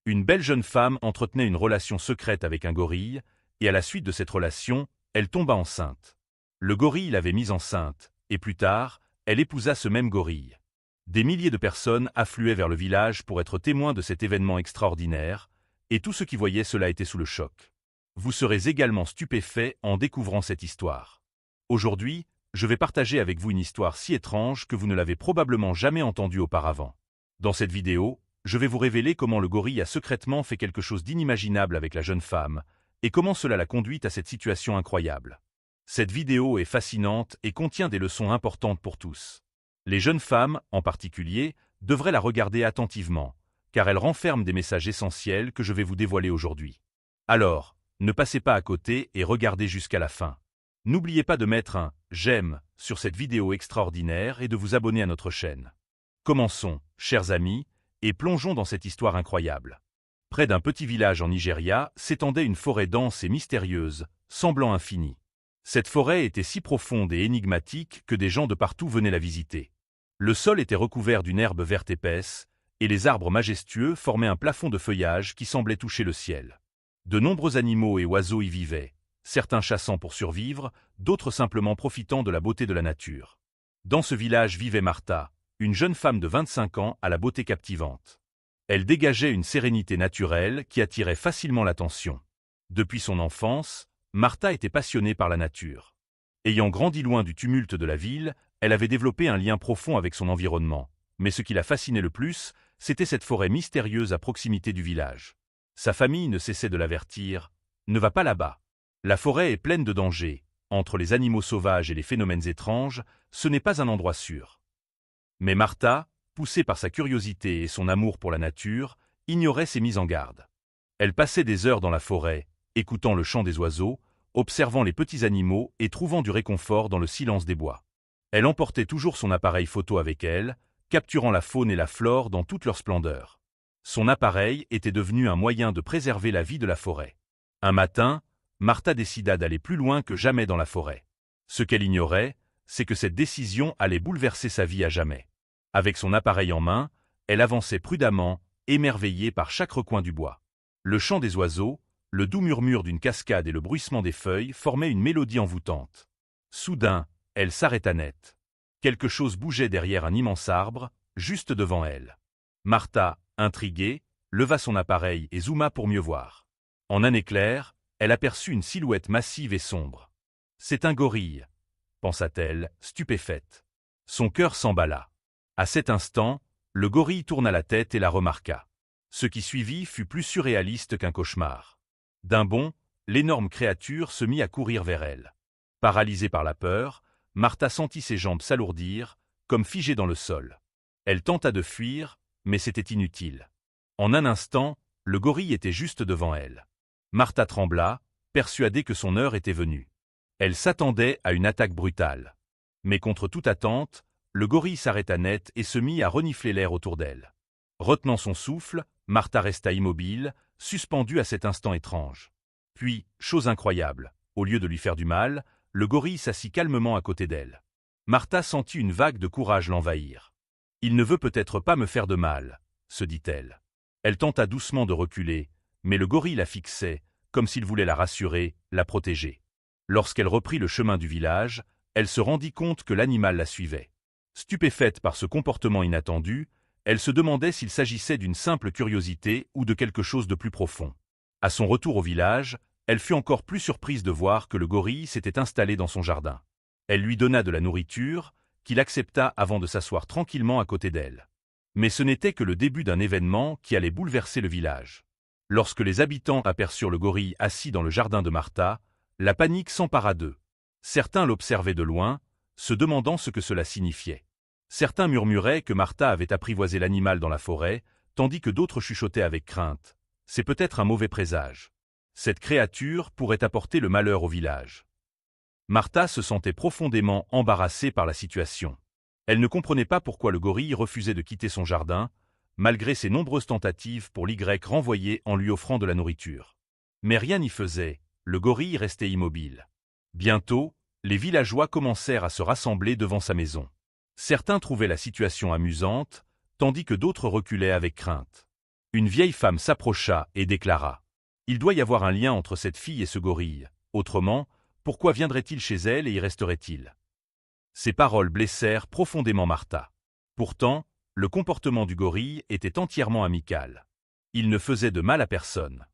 Une belle jeune femme entretenait une relation secrète avec un gorille, et à la suite de cette relation, elle tomba enceinte. Le gorille l'avait mise enceinte, et plus tard, elle épousa ce même gorille. Des milliers de personnes affluaient vers le village pour être témoins de cet événement extraordinaire, et tous ceux qui voyaient cela étaient sous le choc. Vous serez également stupéfaits en découvrant cette histoire. Aujourd'hui, je vais partager avec vous une histoire si étrange que vous ne l'avez probablement jamais entendue auparavant. Dans cette vidéo, je vais vous révéler comment le gorille a secrètement fait quelque chose d'inimaginable avec la jeune femme, et comment cela l'a conduite à cette situation incroyable. Cette vidéo est fascinante et contient des leçons importantes pour tous. Les jeunes femmes, en particulier, devraient la regarder attentivement, car elle renferme des messages essentiels que je vais vous dévoiler aujourd'hui. Alors, ne passez pas à côté et regardez jusqu'à la fin. N'oubliez pas de mettre un « j'aime » sur cette vidéo extraordinaire et de vous abonner à notre chaîne. Commençons, chers amis, et plongeons dans cette histoire incroyable. Près d'un petit village en Nigeria s'étendait une forêt dense et mystérieuse, semblant infinie. Cette forêt était si profonde et énigmatique que des gens de partout venaient la visiter. Le sol était recouvert d'une herbe verte épaisse, et les arbres majestueux formaient un plafond de feuillage qui semblait toucher le ciel. De nombreux animaux et oiseaux y vivaient, certains chassant pour survivre, d'autres simplement profitant de la beauté de la nature. Dans ce village vivait Martha, une jeune femme de 25 ans à la beauté captivante. Elle dégageait une sérénité naturelle qui attirait facilement l'attention. Depuis son enfance, Martha était passionnée par la nature. Ayant grandi loin du tumulte de la ville, elle avait développé un lien profond avec son environnement, mais ce qui la fascinait le plus, c'était cette forêt mystérieuse à proximité du village. Sa famille ne cessait de l'avertir « Ne va pas là-bas. La forêt est pleine de dangers. Entre les animaux sauvages et les phénomènes étranges, ce n'est pas un endroit sûr. » Mais Martha, poussée par sa curiosité et son amour pour la nature, ignorait ces mises en garde. Elle passait des heures dans la forêt, écoutant le chant des oiseaux, observant les petits animaux et trouvant du réconfort dans le silence des bois. Elle emportait toujours son appareil photo avec elle, capturant la faune et la flore dans toute leur splendeur. Son appareil était devenu un moyen de préserver la vie de la forêt. Un matin, Martha décida d'aller plus loin que jamais dans la forêt. Ce qu'elle ignorait, c'est que cette décision allait bouleverser sa vie à jamais. Avec son appareil en main, elle avançait prudemment, émerveillée par chaque recoin du bois. Le chant des oiseaux, le doux murmure d'une cascade et le bruissement des feuilles formaient une mélodie envoûtante. Soudain, elle s'arrêta net. Quelque chose bougeait derrière un immense arbre, juste devant elle. Martha, intriguée, leva son appareil et zooma pour mieux voir. En un éclair, elle aperçut une silhouette massive et sombre. « C'est un gorille », pensa-t-elle, stupéfaite. Son cœur s'emballa. À cet instant, le gorille tourna la tête et la remarqua. Ce qui suivit fut plus surréaliste qu'un cauchemar. D'un bond, l'énorme créature se mit à courir vers elle. Paralysée par la peur, Martha sentit ses jambes s'alourdir, comme figées dans le sol. Elle tenta de fuir, mais c'était inutile. En un instant, le gorille était juste devant elle. Martha trembla, persuadée que son heure était venue. Elle s'attendait à une attaque brutale. Mais contre toute attente, le gorille s'arrêta net et se mit à renifler l'air autour d'elle. Retenant son souffle, Martha resta immobile, suspendue à cet instant étrange. Puis, chose incroyable, au lieu de lui faire du mal, le gorille s'assit calmement à côté d'elle. Martha sentit une vague de courage l'envahir. « Il ne veut peut-être pas me faire de mal », se dit-elle. Elle tenta doucement de reculer, mais le gorille la fixait, comme s'il voulait la rassurer, la protéger. Lorsqu'elle reprit le chemin du village, elle se rendit compte que l'animal la suivait. Stupéfaite par ce comportement inattendu, elle se demandait s'il s'agissait d'une simple curiosité ou de quelque chose de plus profond. À son retour au village, elle fut encore plus surprise de voir que le gorille s'était installé dans son jardin. Elle lui donna de la nourriture, qu'il accepta avant de s'asseoir tranquillement à côté d'elle. Mais ce n'était que le début d'un événement qui allait bouleverser le village. Lorsque les habitants aperçurent le gorille assis dans le jardin de Martha, la panique s'empara d'eux. Certains l'observaient de loin, se demandant ce que cela signifiait. Certains murmuraient que Martha avait apprivoisé l'animal dans la forêt, tandis que d'autres chuchotaient avec crainte. C'est peut-être un mauvais présage. Cette créature pourrait apporter le malheur au village. Martha se sentait profondément embarrassée par la situation. Elle ne comprenait pas pourquoi le gorille refusait de quitter son jardin, malgré ses nombreuses tentatives pour l'Y renvoyer en lui offrant de la nourriture. Mais rien n'y faisait, le gorille restait immobile. Bientôt, les villageois commencèrent à se rassembler devant sa maison. Certains trouvaient la situation amusante, tandis que d'autres reculaient avec crainte. Une vieille femme s'approcha et déclara: « Il doit y avoir un lien entre cette fille et ce gorille. Autrement, pourquoi viendrait-il chez elle et y resterait-il » Ces paroles blessèrent profondément Martha. Pourtant, le comportement du gorille était entièrement amical. Il ne faisait de mal à personne.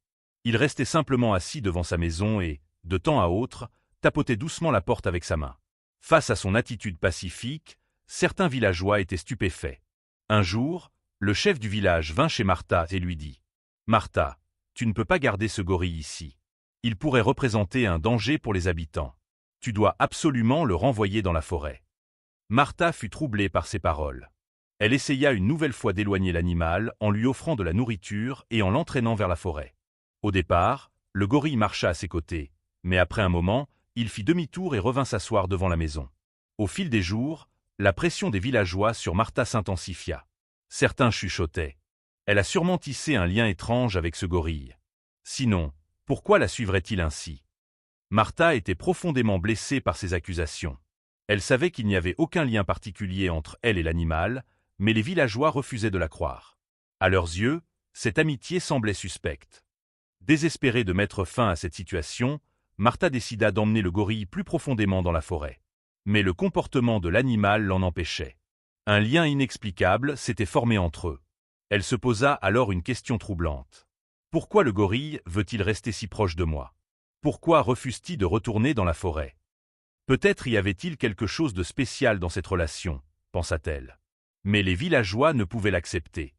Il restait simplement assis devant sa maison et, de temps à autre, tapotait doucement la porte avec sa main. Face à son attitude pacifique, certains villageois étaient stupéfaits. Un jour, le chef du village vint chez Martha et lui dit: « Martha, tu ne peux pas garder ce gorille ici. Il pourrait représenter un danger pour les habitants. Tu dois absolument le renvoyer dans la forêt. » Martha fut troublée par ces paroles. Elle essaya une nouvelle fois d'éloigner l'animal en lui offrant de la nourriture et en l'entraînant vers la forêt. Au départ, le gorille marcha à ses côtés, mais après un moment, il fit demi-tour et revint s'asseoir devant la maison. Au fil des jours, la pression des villageois sur Martha s'intensifia. Certains chuchotaient: « Elle a sûrement tissé un lien étrange avec ce gorille. Sinon, pourquoi la suivrait-il ainsi ?» Martha était profondément blessée par ces accusations. Elle savait qu'il n'y avait aucun lien particulier entre elle et l'animal, mais les villageois refusaient de la croire. À leurs yeux, cette amitié semblait suspecte. Désespérée de mettre fin à cette situation, Martha décida d'emmener le gorille plus profondément dans la forêt. Mais le comportement de l'animal l'en empêchait. Un lien inexplicable s'était formé entre eux. Elle se posa alors une question troublante. Pourquoi le gorille veut-il rester si proche de moi? Pourquoi refuse-t-il de retourner dans la forêt? Peut-être y avait-il quelque chose de spécial dans cette relation, pensa-t-elle. Mais les villageois ne pouvaient l'accepter.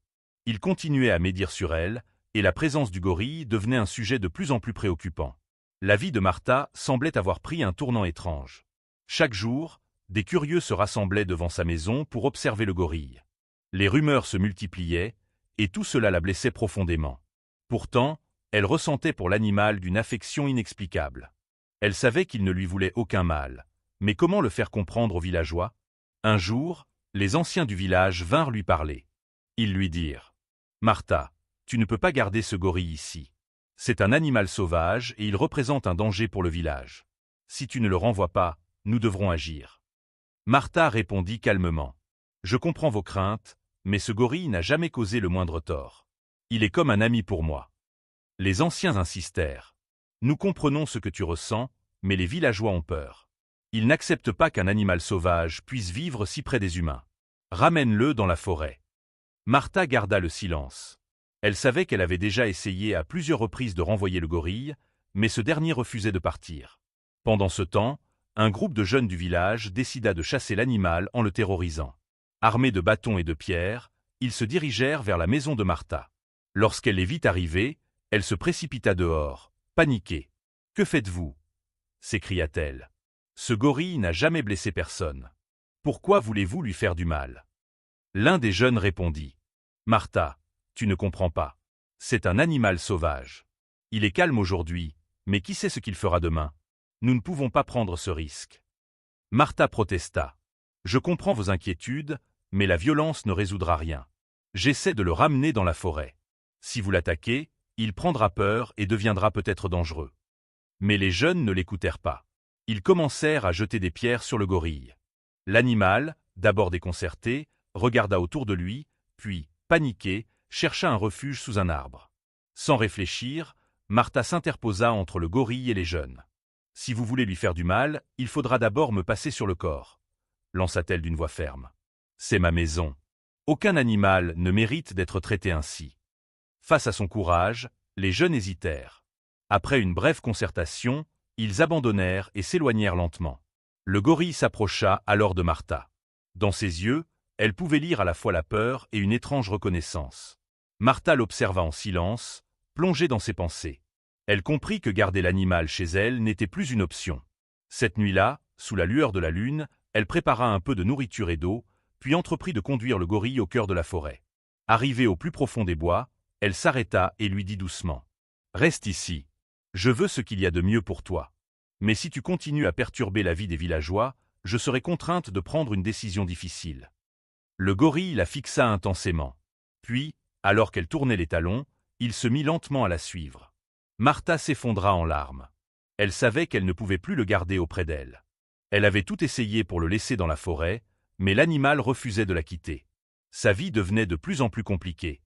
Ils continuaient à médire sur elle, et la présence du gorille devenait un sujet de plus en plus préoccupant. La vie de Martha semblait avoir pris un tournant étrange. Chaque jour, des curieux se rassemblaient devant sa maison pour observer le gorille. Les rumeurs se multipliaient, et tout cela la blessait profondément. Pourtant, elle ressentait pour l'animal d'une affection inexplicable. Elle savait qu'il ne lui voulait aucun mal, mais comment le faire comprendre aux villageois? Un jour, les anciens du village vinrent lui parler. Ils lui dirent: « Martha, tu ne peux pas garder ce gorille ici. C'est un animal sauvage et il représente un danger pour le village. Si tu ne le renvoies pas, nous devrons agir. » Martha répondit calmement: « Je comprends vos craintes, mais ce gorille n'a jamais causé le moindre tort. Il est comme un ami pour moi. » Les anciens insistèrent: « Nous comprenons ce que tu ressens, mais les villageois ont peur. Ils n'acceptent pas qu'un animal sauvage puisse vivre si près des humains. Ramène-le dans la forêt. » Martha garda le silence. Elle savait qu'elle avait déjà essayé à plusieurs reprises de renvoyer le gorille, mais ce dernier refusait de partir. Pendant ce temps, un groupe de jeunes du village décida de chasser l'animal en le terrorisant. Armés de bâtons et de pierres, ils se dirigèrent vers la maison de Martha. Lorsqu'elle les vit arriver, elle se précipita dehors, paniquée. « Que faites-vous » s'écria-t-elle. « Ce gorille n'a jamais blessé personne. Pourquoi voulez-vous lui faire du mal ?» L'un des jeunes répondit: « Martha, tu ne comprends pas. C'est un animal sauvage. Il est calme aujourd'hui, mais qui sait ce qu'il fera demain? Nous ne pouvons pas prendre ce risque. » Martha protesta: « Je comprends vos inquiétudes, mais la violence ne résoudra rien. J'essaie de le ramener dans la forêt. Si vous l'attaquez, il prendra peur et deviendra peut-être dangereux. » Mais les jeunes ne l'écoutèrent pas. Ils commencèrent à jeter des pierres sur le gorille. L'animal, d'abord déconcerté, regarda autour de lui, puis, paniqué, chercha un refuge sous un arbre. Sans réfléchir, Martha s'interposa entre le gorille et les jeunes. « Si vous voulez lui faire du mal, il faudra d'abord me passer sur le corps, » lança-t-elle d'une voix ferme. « C'est ma maison. Aucun animal ne mérite d'être traité ainsi. » Face à son courage, les jeunes hésitèrent. Après une brève concertation, ils abandonnèrent et s'éloignèrent lentement. Le gorille s'approcha alors de Martha. Dans ses yeux, elle pouvait lire à la fois la peur et une étrange reconnaissance. Martha l'observa en silence, plongée dans ses pensées. Elle comprit que garder l'animal chez elle n'était plus une option. Cette nuit-là, sous la lueur de la lune, elle prépara un peu de nourriture et d'eau, puis entreprit de conduire le gorille au cœur de la forêt. Arrivée au plus profond des bois, elle s'arrêta et lui dit doucement: « Reste ici. Je veux ce qu'il y a de mieux pour toi. Mais si tu continues à perturber la vie des villageois, je serai contrainte de prendre une décision difficile. » Le gorille la fixa intensément. Puis, alors qu'elle tournait les talons, il se mit lentement à la suivre. Martha s'effondra en larmes. Elle savait qu'elle ne pouvait plus le garder auprès d'elle. Elle avait tout essayé pour le laisser dans la forêt, mais l'animal refusait de la quitter. Sa vie devenait de plus en plus compliquée.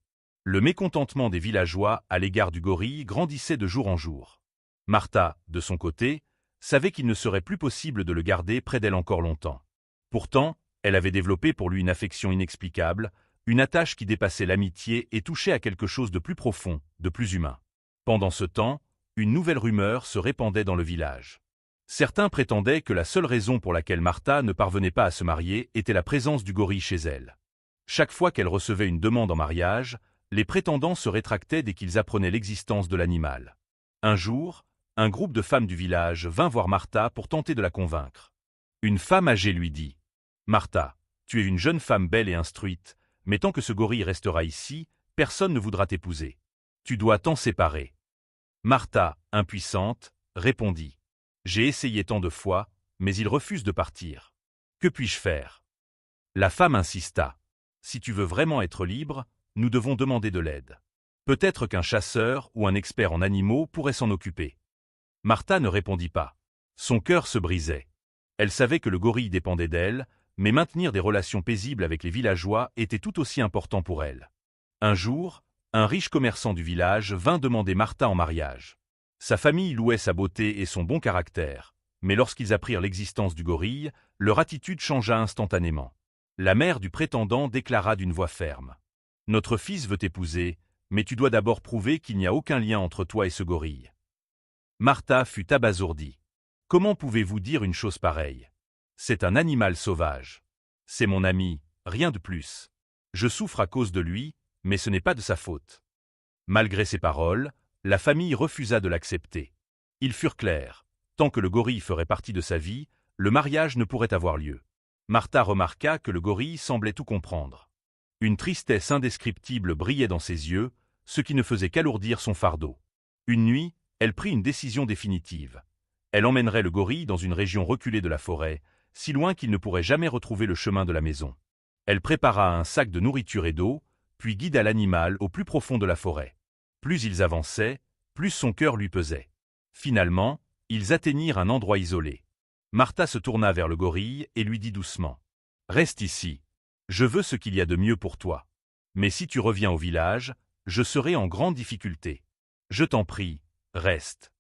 Le mécontentement des villageois à l'égard du gorille grandissait de jour en jour. Martha, de son côté, savait qu'il ne serait plus possible de le garder près d'elle encore longtemps. Pourtant, elle avait développé pour lui une affection inexplicable, une attache qui dépassait l'amitié et touchait à quelque chose de plus profond, de plus humain. Pendant ce temps, une nouvelle rumeur se répandait dans le village. Certains prétendaient que la seule raison pour laquelle Martha ne parvenait pas à se marier était la présence du gorille chez elle. Chaque fois qu'elle recevait une demande en mariage, les prétendants se rétractaient dès qu'ils apprenaient l'existence de l'animal. Un jour, un groupe de femmes du village vint voir Martha pour tenter de la convaincre. Une femme âgée lui dit « Martha, tu es une jeune femme belle et instruite, mais tant que ce gorille restera ici, personne ne voudra t'épouser. Tu dois t'en séparer. » Martha, impuissante, répondit « J'ai essayé tant de fois, mais il refuse de partir. Que puis-je faire ?» La femme insista « Si tu veux vraiment être libre, nous devons demander de l'aide. Peut-être qu'un chasseur ou un expert en animaux pourrait s'en occuper. » Martha ne répondit pas. Son cœur se brisait. Elle savait que le gorille dépendait d'elle, mais maintenir des relations paisibles avec les villageois était tout aussi important pour elle. Un jour, un riche commerçant du village vint demander Martha en mariage. Sa famille louait sa beauté et son bon caractère, mais lorsqu'ils apprirent l'existence du gorille, leur attitude changea instantanément. La mère du prétendant déclara d'une voix ferme « Notre fils veut t'épouser, mais tu dois d'abord prouver qu'il n'y a aucun lien entre toi et ce gorille. » Martha fut abasourdie. « Comment pouvez-vous dire une chose pareille? C'est un animal sauvage. C'est mon ami, rien de plus. Je souffre à cause de lui, mais ce n'est pas de sa faute. » Malgré ces paroles, la famille refusa de l'accepter. Ils furent clairs. Tant que le gorille ferait partie de sa vie, le mariage ne pourrait avoir lieu. Martha remarqua que le gorille semblait tout comprendre. Une tristesse indescriptible brillait dans ses yeux, ce qui ne faisait qu'alourdir son fardeau. Une nuit, elle prit une décision définitive. Elle emmènerait le gorille dans une région reculée de la forêt, si loin qu'il ne pourrait jamais retrouver le chemin de la maison. Elle prépara un sac de nourriture et d'eau, puis guida l'animal au plus profond de la forêt. Plus ils avançaient, plus son cœur lui pesait. Finalement, ils atteignirent un endroit isolé. Martha se tourna vers le gorille et lui dit doucement « Reste ici. Je veux ce qu'il y a de mieux pour toi. Mais si tu reviens au village, je serai en grande difficulté. Je t'en prie, reste. »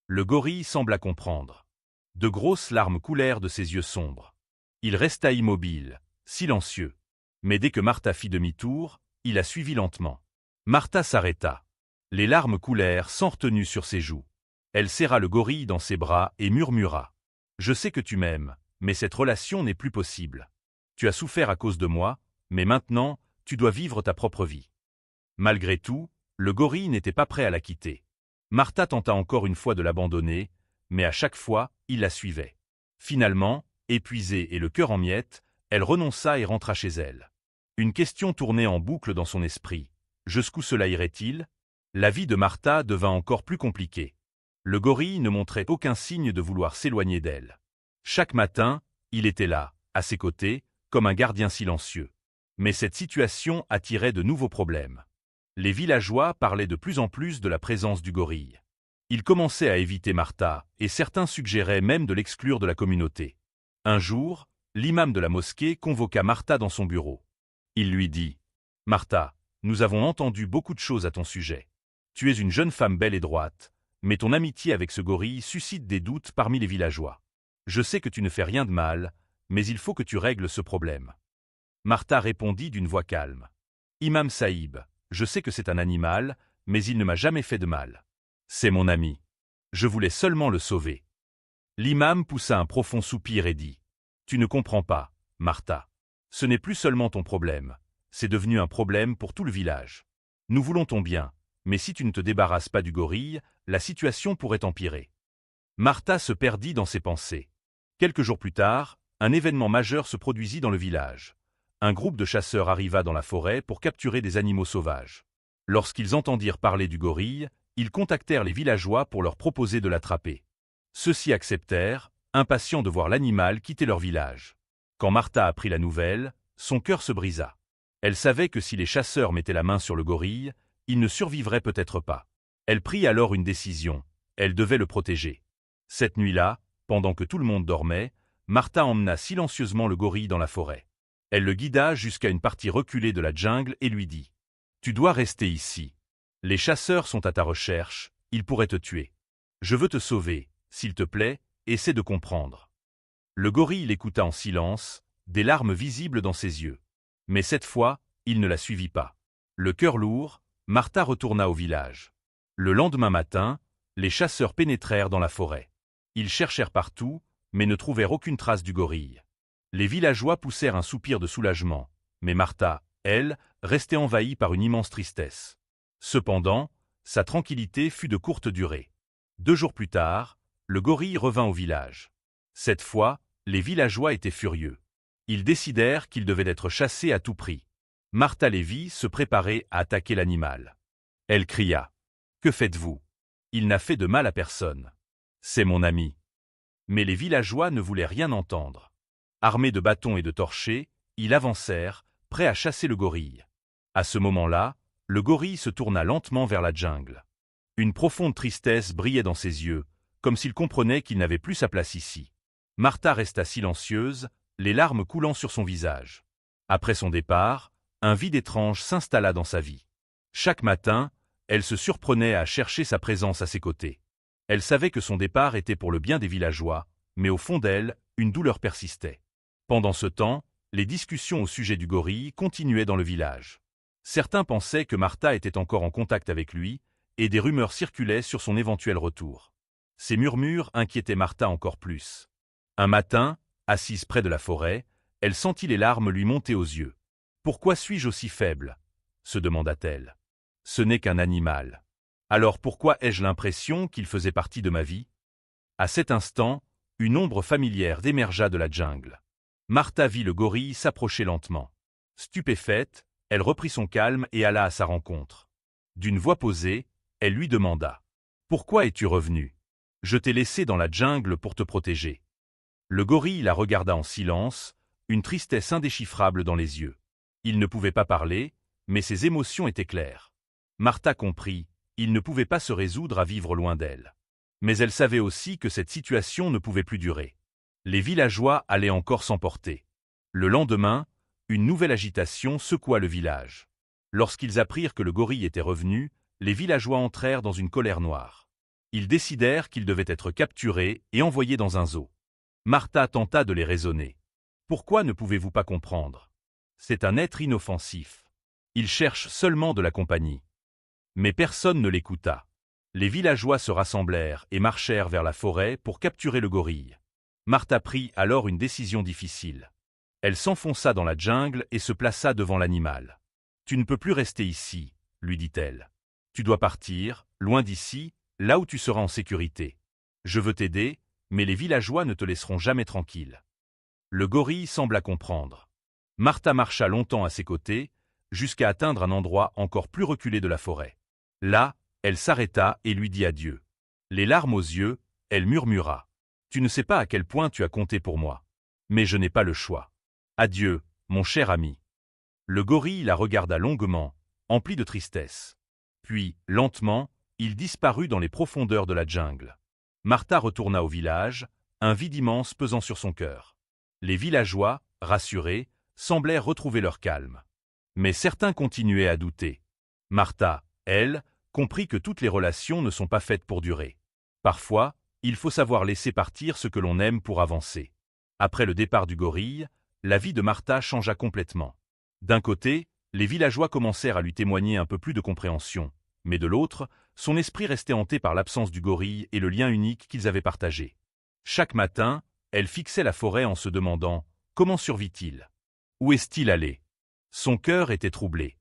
Le gorille sembla comprendre. De grosses larmes coulèrent de ses yeux sombres. Il resta immobile, silencieux. Mais dès que Martha fit demi-tour, il la suivit lentement. Martha s'arrêta. Les larmes coulèrent sans retenue sur ses joues. Elle serra le gorille dans ses bras et murmura « Je sais que tu m'aimes, mais cette relation n'est plus possible. Tu as souffert à cause de moi, mais maintenant, tu dois vivre ta propre vie. » Malgré tout, le gorille n'était pas prêt à la quitter. Martha tenta encore une fois de l'abandonner, mais à chaque fois, il la suivait. Finalement, épuisée et le cœur en miettes, elle renonça et rentra chez elle. Une question tournait en boucle dans son esprit. Jusqu'où cela irait-il? La vie de Martha devint encore plus compliquée. Le gorille ne montrait aucun signe de vouloir s'éloigner d'elle. Chaque matin, il était là, à ses côtés, comme un gardien silencieux. Mais cette situation attirait de nouveaux problèmes. Les villageois parlaient de plus en plus de la présence du gorille. Ils commençaient à éviter Martha, et certains suggéraient même de l'exclure de la communauté. Un jour, l'imam de la mosquée convoqua Martha dans son bureau. Il lui dit « Martha, nous avons entendu beaucoup de choses à ton sujet. Tu es une jeune femme belle et droite, mais ton amitié avec ce gorille suscite des doutes parmi les villageois. Je sais que tu ne fais rien de mal, mais il faut que tu règles ce problème. » Martha répondit d'une voix calme. « Imam Saïb, je sais que c'est un animal, mais il ne m'a jamais fait de mal. C'est mon ami. Je voulais seulement le sauver. » L'imam poussa un profond soupir et dit « Tu ne comprends pas, Martha. Ce n'est plus seulement ton problème, c'est devenu un problème pour tout le village. Nous voulons ton bien, mais si tu ne te débarrasses pas du gorille, la situation pourrait empirer. » Martha se perdit dans ses pensées. Quelques jours plus tard, un événement majeur se produisit dans le village. Un groupe de chasseurs arriva dans la forêt pour capturer des animaux sauvages. Lorsqu'ils entendirent parler du gorille, ils contactèrent les villageois pour leur proposer de l'attraper. Ceux-ci acceptèrent, impatients de voir l'animal quitter leur village. Quand Martha apprit la nouvelle, son cœur se brisa. Elle savait que si les chasseurs mettaient la main sur le gorille, il ne survivrait peut-être pas. Elle prit alors une décision, elle devait le protéger. Cette nuit-là, pendant que tout le monde dormait, Martha emmena silencieusement le gorille dans la forêt. Elle le guida jusqu'à une partie reculée de la jungle et lui dit Tu dois rester ici. Les chasseurs sont à ta recherche, ils pourraient te tuer. Je veux te sauver, s'il te plaît, essaie de comprendre. Le gorille l'écouta en silence, des larmes visibles dans ses yeux. Mais cette fois, il ne la suivit pas. Le cœur lourd, Martha retourna au village. Le lendemain matin, les chasseurs pénétrèrent dans la forêt. Ils cherchèrent partout, mais ne trouvèrent aucune trace du gorille. Les villageois poussèrent un soupir de soulagement, mais Martha, elle, restait envahie par une immense tristesse. Cependant, sa tranquillité fut de courte durée. 2 jours plus tard, le gorille revint au village. Cette fois, les villageois étaient furieux. Ils décidèrent qu'il devait être chassé à tout prix. Martha les vit se préparer à attaquer l'animal. Elle cria. « Que faites-vous? Il n'a fait de mal à personne. C'est mon ami. » Mais les villageois ne voulaient rien entendre. Armés de bâtons et de torchers, ils avancèrent, prêts à chasser le gorille. À ce moment-là, le gorille se tourna lentement vers la jungle. Une profonde tristesse brillait dans ses yeux, comme s'il comprenait qu'il n'avait plus sa place ici. Martha resta silencieuse, les larmes coulant sur son visage. Après son départ, un vide étrange s'installa dans sa vie. Chaque matin, elle se surprenait à chercher sa présence à ses côtés. Elle savait que son départ était pour le bien des villageois, mais au fond d'elle, une douleur persistait. Pendant ce temps, les discussions au sujet du gorille continuaient dans le village. Certains pensaient que Martha était encore en contact avec lui, et des rumeurs circulaient sur son éventuel retour. Ces murmures inquiétaient Martha encore plus. Un matin, assise près de la forêt, elle sentit les larmes lui monter aux yeux. « Pourquoi suis-je aussi faible ?» se demanda-t-elle. « Ce n'est qu'un animal. Alors pourquoi ai-je l'impression qu'il faisait partie de ma vie ?» À cet instant, une ombre familière émergea de la jungle. Martha vit le gorille s'approcher lentement. Stupéfaite, elle reprit son calme et alla à sa rencontre. D'une voix posée, elle lui demanda « Pourquoi es-tu revenu? Je t'ai laissé dans la jungle pour te protéger. » Le gorille la regarda en silence, une tristesse indéchiffrable dans les yeux. Il ne pouvait pas parler, mais ses émotions étaient claires. Martha comprit, il ne pouvait pas se résoudre à vivre loin d'elle. Mais elle savait aussi que cette situation ne pouvait plus durer. Les villageois allaient encore s'emporter. Le lendemain, une nouvelle agitation secoua le village. Lorsqu'ils apprirent que le gorille était revenu, les villageois entrèrent dans une colère noire. Ils décidèrent qu'il devait être capturé et envoyé dans un zoo. Martha tenta de les raisonner. « Pourquoi ne pouvez-vous pas comprendre? C'est un être inoffensif. Il cherche seulement de la compagnie. » Mais personne ne l'écouta. Les villageois se rassemblèrent et marchèrent vers la forêt pour capturer le gorille. Martha prit alors une décision difficile. Elle s'enfonça dans la jungle et se plaça devant l'animal. « Tu ne peux plus rester ici, » lui dit-elle. « Tu dois partir, loin d'ici, là où tu seras en sécurité. Je veux t'aider, mais les villageois ne te laisseront jamais tranquille. » Le gorille sembla comprendre. Martha marcha longtemps à ses côtés, jusqu'à atteindre un endroit encore plus reculé de la forêt. Là, elle s'arrêta et lui dit adieu. Les larmes aux yeux, elle murmura. « Tu ne sais pas à quel point tu as compté pour moi. Mais je n'ai pas le choix. Adieu, mon cher ami. » Le gorille la regarda longuement, empli de tristesse. Puis, lentement, il disparut dans les profondeurs de la jungle. Martha retourna au village, un vide immense pesant sur son cœur. Les villageois, rassurés, semblèrent retrouver leur calme. Mais certains continuaient à douter. Martha, elle, comprit que toutes les relations ne sont pas faites pour durer. Parfois, il faut savoir laisser partir ce que l'on aime pour avancer. Après le départ du gorille, la vie de Martha changea complètement. D'un côté, les villageois commencèrent à lui témoigner un peu plus de compréhension, mais de l'autre, son esprit restait hanté par l'absence du gorille et le lien unique qu'ils avaient partagé. Chaque matin, elle fixait la forêt en se demandant « Comment survit-il? Où est-il allé ?» Son cœur était troublé.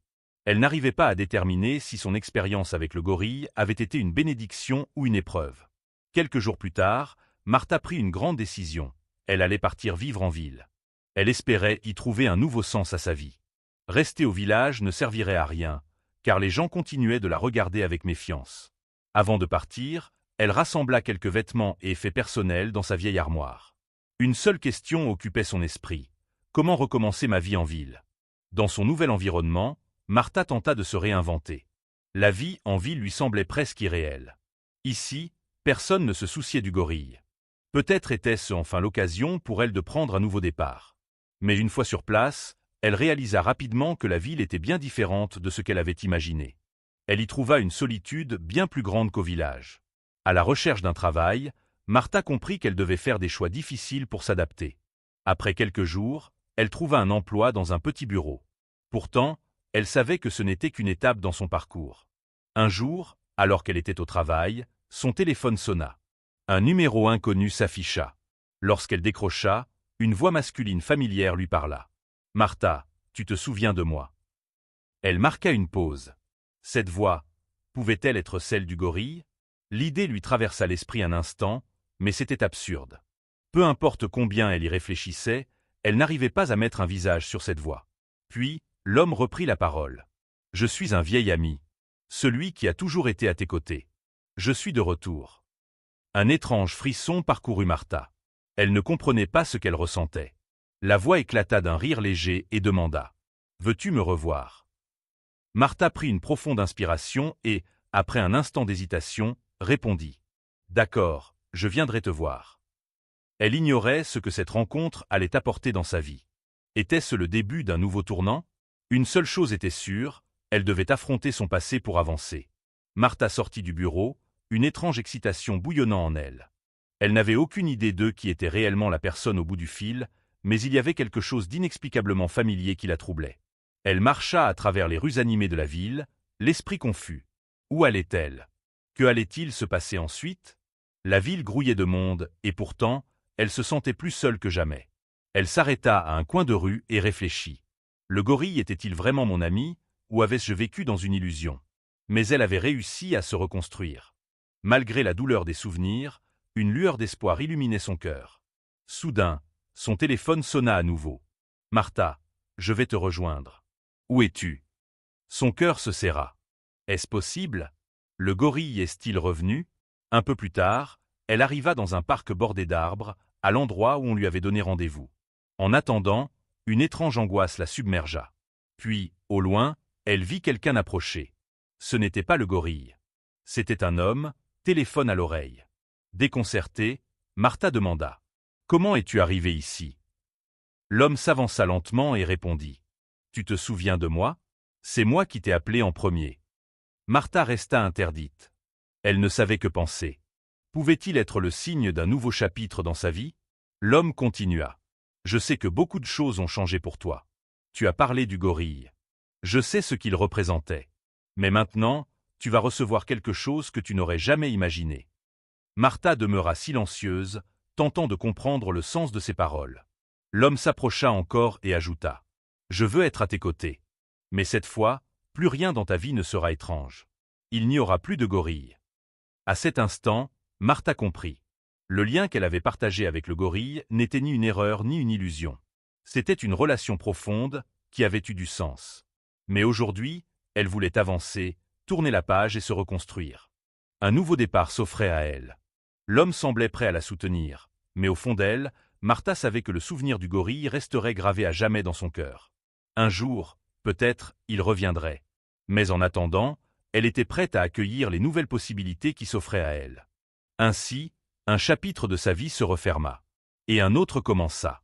Elle n'arrivait pas à déterminer si son expérience avec le gorille avait été une bénédiction ou une épreuve. Quelques jours plus tard, Martha prit une grande décision. Elle allait partir vivre en ville. Elle espérait y trouver un nouveau sens à sa vie. Rester au village ne servirait à rien, car les gens continuaient de la regarder avec méfiance. Avant de partir, elle rassembla quelques vêtements et effets personnels dans sa vieille armoire. Une seule question occupait son esprit. Comment recommencer ma vie en ville? Dans son nouvel environnement, Martha tenta de se réinventer. La vie en ville lui semblait presque irréelle. Ici, personne ne se souciait du gorille. Peut-être était-ce enfin l'occasion pour elle de prendre un nouveau départ. Mais une fois sur place, Elle réalisa rapidement que la ville était bien différente de ce qu'elle avait imaginé. Elle y trouva une solitude bien plus grande qu'au village. À la recherche d'un travail, Martha comprit qu'elle devait faire des choix difficiles pour s'adapter. Après quelques jours, elle trouva un emploi dans un petit bureau. Pourtant, elle savait que ce n'était qu'une étape dans son parcours. Un jour, alors qu'elle était au travail, son téléphone sonna. Un numéro inconnu s'afficha. Lorsqu'elle décrocha, une voix masculine familière lui parla. « Martha, tu te souviens de moi ?» Elle marqua une pause. Cette voix, pouvait-elle être celle du gorille? L'idée lui traversa l'esprit un instant, mais c'était absurde. Peu importe combien elle y réfléchissait, elle n'arrivait pas à mettre un visage sur cette voix. Puis, l'homme reprit la parole. « Je suis un vieil ami. Celui qui a toujours été à tes côtés. Je suis de retour. » Un étrange frisson parcourut Martha. Elle ne comprenait pas ce qu'elle ressentait. La voix éclata d'un rire léger et demanda « Veux-tu me revoir ?» Martha prit une profonde inspiration et, après un instant d'hésitation, répondit « D'accord, je viendrai te voir. » Elle ignorait ce que cette rencontre allait apporter dans sa vie. Était-ce le début d'un nouveau tournant? Une seule chose était sûre, elle devait affronter son passé pour avancer. Martha sortit du bureau, une étrange excitation bouillonnant en elle. Elle n'avait aucune idée de qui était réellement la personne au bout du fil, mais il y avait quelque chose d'inexplicablement familier qui la troublait. Elle marcha à travers les rues animées de la ville, l'esprit confus. Où allait-elle? Que allait-il se passer ensuite? La ville grouillait de monde, et pourtant, elle se sentait plus seule que jamais. Elle s'arrêta à un coin de rue et réfléchit. Le gorille était-il vraiment mon ami, ou avais-je vécu dans une illusion? Mais elle avait réussi à se reconstruire. Malgré la douleur des souvenirs, une lueur d'espoir illuminait son cœur. Soudain, son téléphone sonna à nouveau. « Martha, je vais te rejoindre. Où es-tu » Son cœur se serra. Est-ce possible? Le gorille est-il revenu? Un peu plus tard, elle arriva dans un parc bordé d'arbres, à l'endroit où on lui avait donné rendez-vous. En attendant, une étrange angoisse la submergea. Puis, au loin, elle vit quelqu'un approcher. Ce n'était pas le gorille. C'était un homme, téléphone à l'oreille. Déconcertée, Martha demanda « Comment es-tu arrivé ici ?» L'homme s'avança lentement et répondit « Tu te souviens de moi? C'est moi qui t'ai appelé en premier. » Martha resta interdite. Elle ne savait que penser. Pouvait-il être le signe d'un nouveau chapitre dans sa vie? L'homme continua « Je sais que beaucoup de choses ont changé pour toi. Tu as parlé du gorille. Je sais ce qu'il représentait. Mais maintenant, tu vas recevoir quelque chose que tu n'aurais jamais imaginé. » Martha demeura silencieuse, tentant de comprendre le sens de ses paroles. L'homme s'approcha encore et ajouta « Je veux être à tes côtés. Mais cette fois, plus rien dans ta vie ne sera étrange. Il n'y aura plus de gorille. » À cet instant, Martha comprit. Le lien qu'elle avait partagé avec le gorille n'était ni une erreur ni une illusion. C'était une relation profonde qui avait eu du sens. Mais aujourd'hui, elle voulait avancer, tourner la page et se reconstruire. Un nouveau départ s'offrait à elle. L'homme semblait prêt à la soutenir, mais au fond d'elle, Martha savait que le souvenir du gorille resterait gravé à jamais dans son cœur. Un jour, peut-être, il reviendrait. Mais en attendant, elle était prête à accueillir les nouvelles possibilités qui s'offraient à elle. Ainsi, un chapitre de sa vie se referma. Et un autre commença.